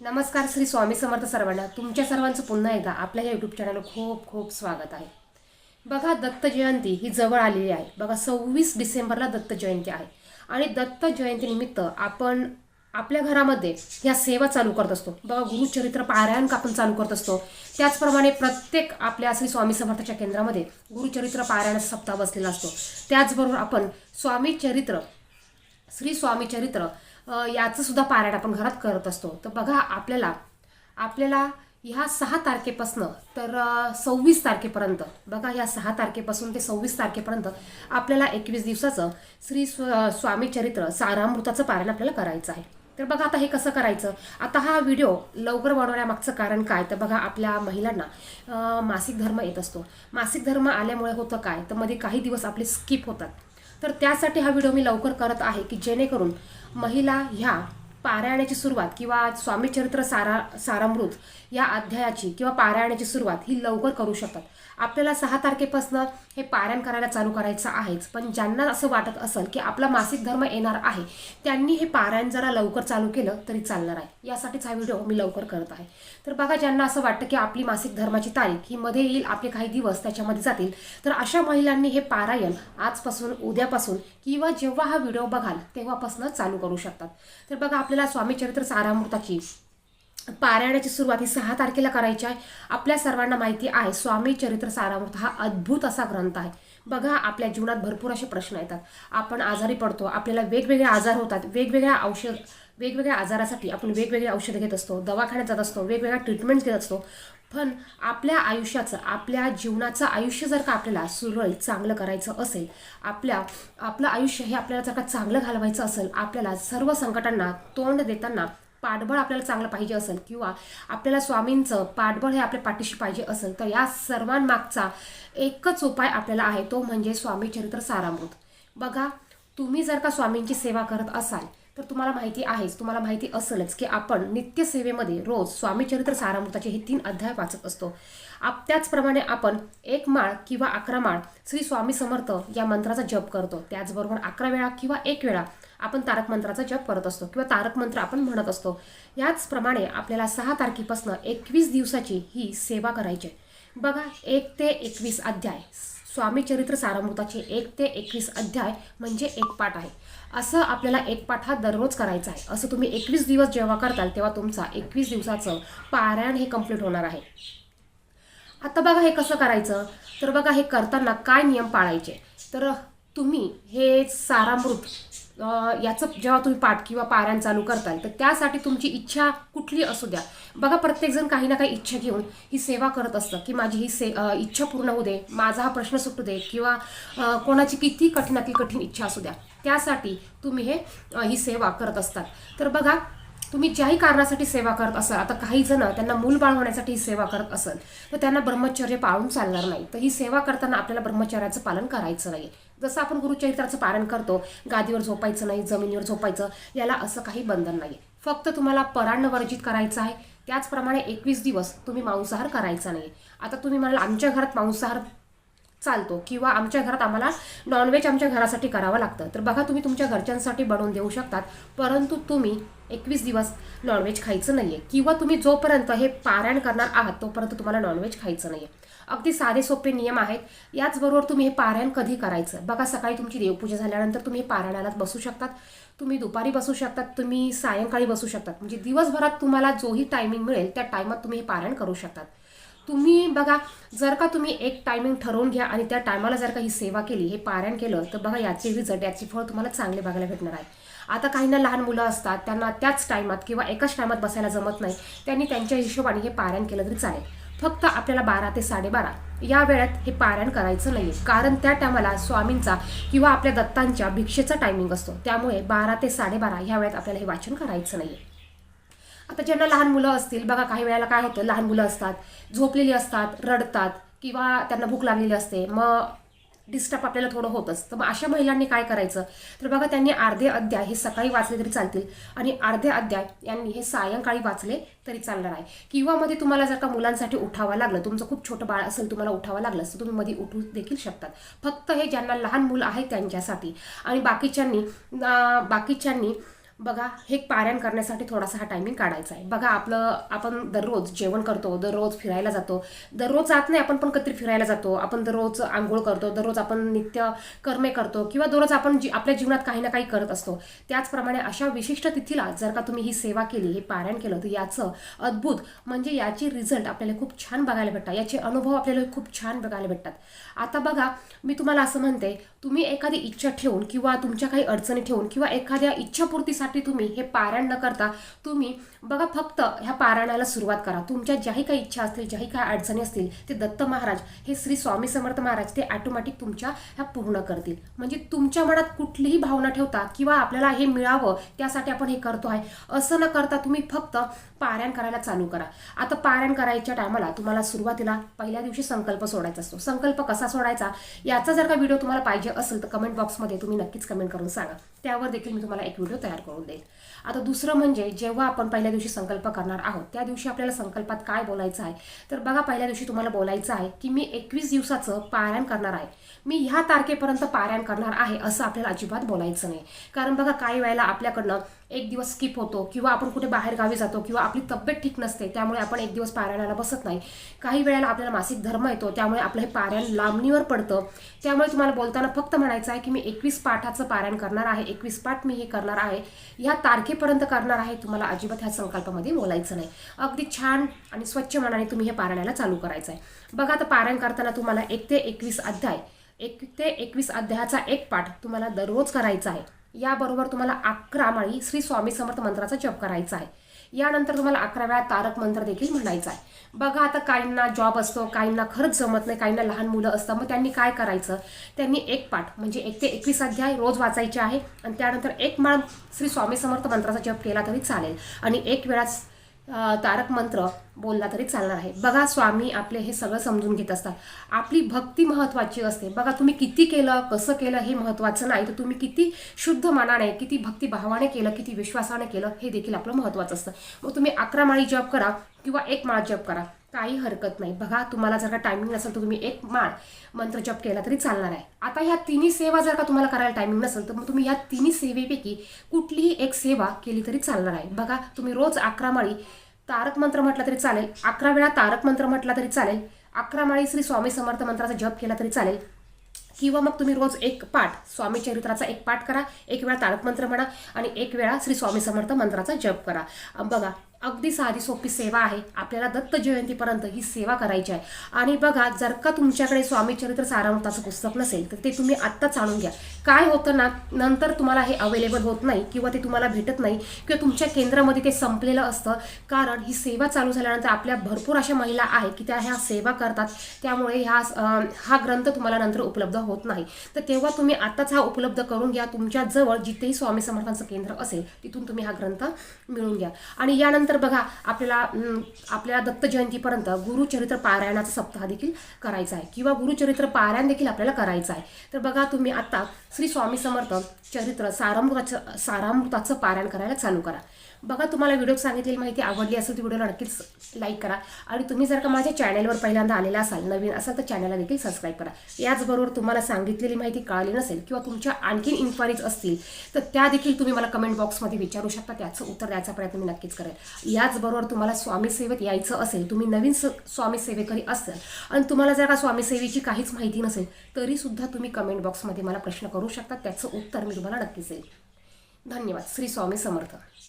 नमस्कार श्री स्वामी समर्थ सर्वांना. तुमच्या सर्वांचं पुन्हा एकदा आपल्या या यूट्यूब चॅनलवर खूप खूप स्वागत आहे. बघा, दत्त जयंती ही जवळ आलेली आहे. बघा, 26 डिसेंबरला दत्त जयंती आहे आणि दत्त जयंतीनिमित्त आपण आपल्या घरामध्ये ह्या सेवा चालू करत असतो. बघा, गुरुचरित्र पारायण आपण चालू करत असतो. त्याचप्रमाणे प्रत्येक आपल्या श्री स्वामी समर्थाच्या केंद्रामध्ये गुरुचरित्र पारायणाचा सप्ताह बसलेला असतो. त्याचबरोबर आपण श्री स्वामी चरित्र याचं सुद्धा पारायण आपण घरात करत असतो. तर बघा, आपल्याला ह्या 6 तारखेपासून तर 26 तारखेपर्यंत, बघा ह्या 6 तारखेपासून ते 26 तारखेपर्यंत आपल्याला 21 दिवसाचं स्वामी चरित्र सारामृताचं पारायण आपल्याला करायचं आहे. तर बघा, आता हे कसं करायचं. आता हा व्हिडिओ लवकर बनवण्यामागचं कारण काय, तर बघा आपल्या महिलांना मासिक धर्म येत असतो. मासिक धर्म आल्यामुळे होतं काय, तर मध्ये काही दिवस आपले स्किप होतात. तर त्यासाठी हा व्हिडिओ मी लवकर करत आहे की जेणेकरून महिला ह्या पारायणाची सुरुवात किंवा स्वामी चरित्र सारामृत या अध्यायाची किंवा पारायणाची सुरुवात ही लवकर करू शकतात. आपल्याला 6 तारखेपासून हे पारायण करायला चालू करायचं आहेच, पण ज्यांना असं वाटत असेल की आपला मासिक धर्म येणार आहे त्यांनी हे पारायण जरा लवकर चालू केलं तरी चालणार आहे. यासाठीच हा व्हिडिओ मी लवकर करत आहे. तर बघा, ज्यांना असं वाटतं की आपली मासिक धर्माची तारीख ही मध्ये येईल, आपले काही दिवस त्याच्यामध्ये जातील, तर अशा महिलांनी हे पारायण आजपासून, उद्यापासून किंवा जेव्हा हा व्हिडिओ बघाल तेव्हापासून चालू करू शकतात. तर बघा, आपल्याला स्वामी चरित्र सारामृताची पारायणाची सुरुवात ही 6 तारखेला करायची आहे. आपल्या सर्वांना माहिती आहे वेळी चरित्र सारामृत हा अद्भुत असा ग्रंथ आहे. बघा, आपल्या जीवनात भरपूर असे प्रश्न येतात. आपण आजारी पडतो, आपल्याला वेगवेगळे आजार होतात, वेगवेगळ्या आजारासाठी आपण वेगवेगळे औषधं घेत असतो, दवाखान्यात जात असतो, वेगवेगळ्या ट्रीटमेंट्स घेत असतो. पण आपल्या आयुष्याचं, आपल्या जीवनाचं आयुष्य जर का आपल्याला सुरळीत चांगलं करायचं असेल, आपलं आयुष्य हे आपल्याला जर का चांगलं घालवायचं असेल, आपल्याला सर्व संकटांना तोंड देताना पाठबळ आपल्याला चांगलं पाहिजे असेल किंवा आपल्याला स्वामींचं पाठबळ हे आपल्या पाठीशी पाहिजे असेल, तर या सर्वांमागचा एकच उपाय आपल्याला आहे, तो म्हणजे स्वामी चरित्र सारामृत. बघा, तुम्ही जर का स्वामींची सेवा करत असाल तर तुम्हाला माहिती असेलच की आपण नित्यसेवेमध्ये रोज स्वामी चरित्र सारामृताचे हे 3 अध्याय वाचत असतो. त्याचप्रमाणे आपण 1 माळ किंवा 11 माळ श्री स्वामी समर्थ या मंत्राचा जप करतो. त्याचबरोबर 11 वेळा किंवा 1 वेळा आपण तारक मंत्राचा जप करत असतो किंवा तारक मंत्र आपण म्हणत असतो. याचप्रमाणे आपल्याला 6 तारखेपासून 21 दिवसाची ही सेवा करायची आहे. बघा, 1 ते 21 अध्याय स्वामी चरित्र सारामृताचे 1 ते 21 अध्याय म्हणजे 1 पाठ आहे. असं आपल्याला 1 पाठ हा दररोज करायचा आहे. असं तुम्ही 21 दिवस जेव्हा करताल तेव्हा तुमचा 21 दिवसाचं पारायण हे कंप्लीट होणार आहे. आता बघा, हे कसं करायचं. तर बघा, हे करताना काय नियम पाळायचे. तर तुम्ही हे सारामृत याचं जेव्हा तुम्ही पाठ किंवा पारायण चालू करताल तर त्यासाठी तुमची इच्छा कुठली असू द्या. बघा, प्रत्येकजण काही ना काही इच्छा घेऊन ही सेवा करत असतं की माझी ही इच्छा पूर्ण होऊ दे, माझा हा प्रश्न सुटू दे, किंवा कोणाची किती कठीणातली कठीण इच्छा असू द्या, त्यासाठी तुम्ही ही सेवा करत असतात. तर बघा, तुम्ही ज्याही कारणासाठी सेवा करत असाल, आता काही जण त्यांना मूलबाळ होण्यासाठी ही सेवा करत असेल तर त्यांना ब्रह्मचर्य पाळून चालणार नाही. तर ही सेवा करताना आपल्याला ब्रह्मचर्याचं पालन करायचं नाही. जसं आपण गुरुचरित्राचं पारण करतो, गादीवर झोपायचं नाही, जमिनीवर झोपायचं, याला असं काही बंधन नाही. फक्त तुम्हाला परान्न वर्जित करायचं आहे. त्याचप्रमाणे 21 दिवस तुम्ही मांसाहार करायचा नाही. आता तुम्ही म्हणाल आमच्या घरात मांसाहार चालतो किंवा आमच्या घरात आम्हाला नॉनव्हेज आमच्या घरासाठी करावं लागतं, तर बघा, तुम्ही तुमच्या घरच्यांसाठी बनवून देऊ शकतात, परंतु तुम्ही 21 दिवस नॉनव्हेज खायचं नाहीये किंवा तुम्ही जोपर्यंत हे पारायण करणार आहात तोपर्यंत तुम्हाला नॉनव्हेज खायचं नाहीये. अगदी साधे सोपे नियम आहेत. याचबरोबर तुम्ही हे पारायण कधी करायचं. बघा, सकाळी तुमची देवपूजा झाल्यानंतर तुम्ही हे पारायणाला बसू शकतात, तुम्ही दुपारी बसू शकतात, तुम्ही सायंकाळी बसू शकतात. म्हणजे दिवसभरात तुम्हाला जोही टायमिंग मिळेल त्या टायमात तुम्ही हे पारायण करू शकतात. तुम्ही बघा, जर का तुम्ही एक टायमिंग ठरवून घ्या आणि त्या टायमाला जर का ही सेवा केली, हे पारायण केलं, तर बघा याचे रिझल्ट, याची फळ तुम्हाला चांगले बघायला भेटणार आहे. आता काहींना लहान मुलं असतात, त्यांना त्याच टायमात किंवा एकाच टायमात बसायला जमत नाही, त्यांनी त्यांच्या हिशोबाने हे पारायण केलं तरी चालेल. फक्त आपल्याला 12 ते 12:30 या वेळात हे पारायण करायचं नाही, कारण त्या टायमाला स्वामींचा किंवा आपल्या दत्तांच्या भिक्षेचा टायमिंग असतो. त्यामुळे 12 ते 12:30 ह्या वेळात आपल्याला हे वाचन करायचं नाही. आता ज्यांना लहान मुलं असतील, बघा काही वेळेला काय होतं, लहान मुलं असतात, झोपलेली असतात, रडतात किंवा त्यांना भूक लागलेली असते, मग डिस्टर्ब आपल्याला थोडं होतंच. तर मग अशा महिलांनी काय करायचं, तर बघा, त्यांनी अर्धे अध्याय हे सकाळी वाचले तरी चालतील आणि अर्धे अध्याय यांनी हे सायंकाळी वाचले तरी चालणार आहे. किंवा मध्ये तुम्हाला जर का मुलांसाठी उठावं लागलं, तुमचं खूप छोटं बाळ असेल, तुम्हाला उठावं लागलं तर तुम्ही मध्ये उठू देखील शकतात. फक्त हे ज्यांना लहान मुलं आहेत त्यांच्यासाठी. आणि बाकीच्यांनी बघा हे पारायण करण्यासाठी थोडासा हा टायमिंग काढायचा आहे. बघा आपण दररोज जेवण करतो, दररोज फिरायला जातो, दररोज जात नाही आपण पण कधी फिरायला जातो, आपण दररोज आंघोळ करतो, दररोज आपण नित्य कर्मे करतो किंवा दररोज आपण आपल्या जीवनात काही ना काही करत असतो. त्याचप्रमाणे अशा विशिष्ट तिथीला जर का तुम्ही ही सेवा केली, हे पारायण केलं, तर याचं अद्भुत म्हणजे याची रिझल्ट आपल्याला खूप छान बघायला भेटतात, याचे अनुभव आपल्याला खूप छान बघायला भेटतात. आता बघा मी तुम्हाला असं म्हणते, तुम्ही एखादी इच्छा ठेवून किंवा तुमच्या काही अडचणी ठेवून किंवा एखाद्या इच्छापूर्तीसाठी तुम्ही हे पारायण न करता तुम्ही बघा फक्त ह्या पारायणाला सुरुवात करा. तुमच्या ज्याही काही इच्छा असतील, ज्याही काही अडचणी असतील, ते दत्त महाराज हे श्री स्वामी समर्थ महाराज ते ऑटोमॅटिक तुमच्या ह्या पूर्ण करतील. म्हणजे तुमच्या मनात कुठलीही भावना ठेवता किंवा आपल्याला हे मिळावं त्यासाठी आपण हे करतो आहे असं न करता तुम्ही फक्त पारायण करायला चालू करा. आता पारायण करायच्या टायमाला तुम्हाला सुरुवातीला पहिल्या दिवशी संकल्प सोडायचा असतो. संकल्प कसा सोडायचा याचा जर का व्हिडिओ तुम्हाला पाहिजे असेल तर कमेंट बॉक्समध्ये तुम्ही नक्कीच कमेंट करून सांगा, त्यावर देखील मी तुम्हाला एक व्हिडिओ तयार करून देईल. आता दुसरं म्हणजे जेव्हा आपण पहिल्या दिवशी संकल्प करणार आहोत त्या दिवशी आपल्याला संकल्पात काय बोलायचं आहे, तर बघा पहिल्या दिवशी तुम्हाला बोलायचं आहे की मी 21 दिवसाचं पारायण करणार आहे, मी ह्या तारखेपर्यंत पारायण करणार आहे असं आपल्याला अजिबात बोलायचं नाही. कारण बघा काही वेळेला आपल्याकडनं एक दिवस स्किप होतो किंवा आपण कुठे बाहेर गावी जातो किंवा आपली तब्येत ठीक नसते त्यामुळे आपण एक दिवस पारायणाला बसत नाही. काही वेळेला आपल्याला मासिक धर्म येतो त्यामुळे आपलं हे पारायण लांबणीवर पडतं. त्यामुळे तुम्हाला बोलताना फक्त म्हणायचं आहे की मी 21 पाठाचं पारायण करणार आहे, 21 पाठ मी हे करणार आहे, ह्या तारखेपर्यंत करणार आहे. तुम्हाला अजिबात ह्या संकल्पामध्ये बोलायचं नाही. अगदी छान आणि स्वच्छ मनाने तुम्ही हे पारायणाला चालू करायचं आहे. बघा आता पारायण करताना तुम्हाला 1 ते 21 अध्याय 1 ते 21 अध्यायाचा एक पाठ तुम्हाला दररोज करायचा आहे. याबरोबर तुम्हाला 11 माळी श्री स्वामी समर्थ मंत्राचा जप करायचा आहे. यानंतर तुम्हाला 11 वेळा तारक मंत्र देखील म्हणायचा आहे. बघा आता काहींना जॉब असतो, काहींना खरंच जमत नाही, काहींना लहान मुलं असतात, मग त्यांनी काय करायचं, त्यांनी एक पाठ म्हणजे 1 ते 21 अध्याय रोज वाचायचे आहे आणि त्यानंतर एक माळ श्री स्वामी समर्थ मंत्राचा जप केला तरी चालेल आणि एक वेळा तारक मंत्र बोलला तरी चालणार आहे. बघा स्वामी आपले हे सगळं समजून घेत असतात. आपली भक्ती महत्त्वाची असते. बघा तुम्ही किती केलं, कसं केलं हे महत्त्वाचं नाही, तर तुम्ही किती शुद्ध मनाने, किती भक्तिभावाने केलं, किती विश्वासाने केलं हे देखील आपलं महत्त्वाचं असतं. मग तुम्ही 11 माळी जप करा किंवा एक माळ जप करा, काही हरकत नाही. बघा तुम्हाला जर का टायमिंग नसेल तर तुम्ही एक माळ मंत्र जप केला तरी चालणार आहे. आता ह्या तिन्ही सेवा जर का तुम्हाला करायला टायमिंग नसेल तर मग तुम्ही ह्या तिन्ही सेवेपैकी कुठलीही एक सेवा केली तरी चालणार आहे. बघा तुम्ही रोज 11 माळी तारक मंत्र म्हटलं तरी चालेल, 11 वेळा तारक मंत्र म्हटला तरी चालेल, 11 माळी श्री स्वामी समर्थ मंत्राचा जप केला तरी चालेल किंवा मग तुम्ही रोज एक पाठ स्वामी चरित्राचा एक पाठ करा, एक वेळा तारक मंत्र म्हणा आणि एक वेळा श्री स्वामी समर्थ मंत्राचा जप करा. बघा अगदी साधी सोपी सेवा आहे. आपल्याला दत्त जयंतीपर्यंत ही सेवा करायची आहे. आणि बघा जर का तुमच्याकडे स्वामी चरित्र सारामृताचं पुस्तक नसेल तर ते तुम्ही आत्ताच आणून घ्या. काय होतं ना, नंतर तुम्हाला हे अवेलेबल होत नाही किंवा ते तुम्हाला भेटत नाही किंवा तुमच्या केंद्रामध्ये ते संपलेलं असतं. कारण ही सेवा चालू झाल्यानंतर आपल्या भरपूर अशा महिला आहेत की त्या ह्या सेवा करतात, त्यामुळे हा ग्रंथ तुम्हाला नंतर उपलब्ध होत नाही. तर तेव्हा तुम्ही आत्ताच हा उपलब्ध करून घ्या. तुमच्या जवळ जिथेही स्वामी समर्थांचं केंद्र असेल तिथून तुम्ही हा ग्रंथ मिळवून घ्या. आणि यानंतर बघा आपल्याला दत्त जयंतीपर्यंत गुरुचरित्र पारायणाचा सप्ताह देखील करायचा आहे किंवा गुरुचरित्र पारायण देखील आपल्याला करायचं आहे. तर बघा तुम्ही आता श्री स्वामी समर्थ चरित्र सारामृताचं पारायण करायला चालू करा. बघा तुम्हाला व्हिडिओ सांगितलेली माहिती आवडली असेल तर व्हिडिओला नक्कीच लाईक करा आणि तुम्ही जर का माझ्या चॅनलवर पहिल्यांदा आलेला असाल, नवीन असाल तर चॅनलला देखील सबस्क्राईब करा. याचबरोबर तुम्हाला सांगितलेली माहिती कळाली नसेल किंवा तुमच्या आणखीन इन्क्वायरीज असतील तर त्या देखील तुम्ही मला कमेंट बॉक्समध्ये विचारू शकता, त्याचं उत्तर द्यायचा प्रयत्न मी नक्कीच करेन. याचबरोबर तुम्हाला स्वामी सेवेत यायचं असेल, तुम्ही नवीन स्वामी सेवेकरी असाल आणि तुम्हाला जर का स्वामी सेवेची काहीच माहिती नसेल तरीसुद्धा तुम्ही कमेंट बॉक्समध्ये मला प्रश्न करू शकता, त्याचं उत्तर मी तुम्हाला नक्कीच देईल. धन्यवाद. श्री स्वामी समर्थ.